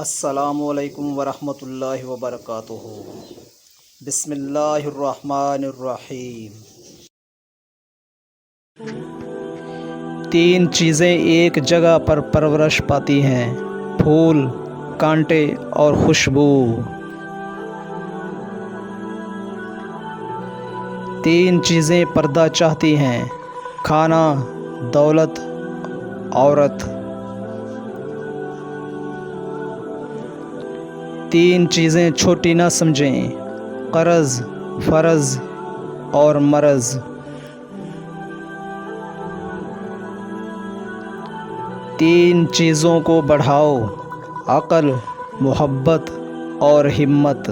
السلام علیکم ورحمۃ اللہ وبرکاتہ۔ بسم اللہ الرحمن الرحیم۔ تین چیزیں ایک جگہ پر پرورش پاتی ہیں: پھول، کانٹے اور خوشبو۔ تین چیزیں پردہ چاہتی ہیں: کھانا، دولت، عورت۔ تین چیزیں چھوٹی نہ سمجھیں: قرض، فرض اور مرض۔ تین چیزوں کو بڑھاؤ: عقل، محبت اور ہمت۔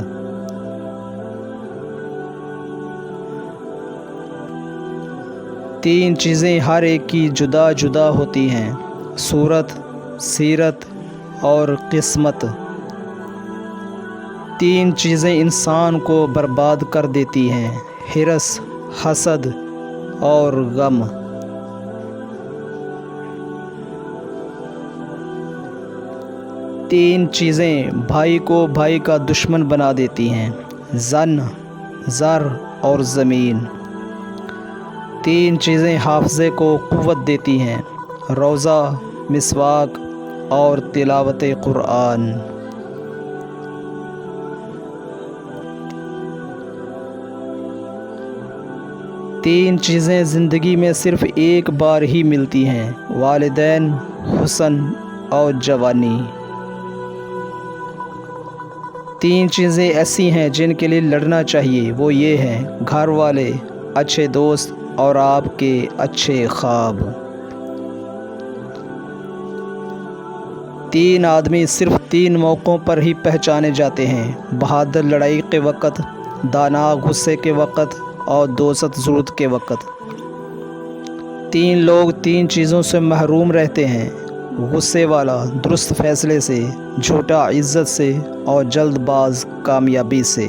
تین چیزیں ہر ایک کی جدا جدا ہوتی ہیں: صورت، سیرت اور قسمت۔ تین چیزیں انسان کو برباد کر دیتی ہیں: حرص، حسد اور غم۔ تین چیزیں بھائی کو بھائی کا دشمن بنا دیتی ہیں: زن، زر اور زمین۔ تین چیزیں حافظے کو قوت دیتی ہیں: روزہ، مسواک اور تلاوت قرآن۔ تین چیزیں زندگی میں صرف ایک بار ہی ملتی ہیں: والدین، حسن اور جوانی۔ تین چیزیں ایسی ہیں جن کے لیے لڑنا چاہیے، وہ یہ ہیں: گھر والے، اچھے دوست اور آپ کے اچھے خواب۔ تین آدمی صرف تین موقعوں پر ہی پہچانے جاتے ہیں: بہادر لڑائی کے وقت، دانا غصے کے وقت اور دوست ضرورت کے وقت۔ تین لوگ تین چیزوں سے محروم رہتے ہیں: غصے والا درست فیصلے سے، جھوٹا عزت سے اور جلد باز کامیابی سے۔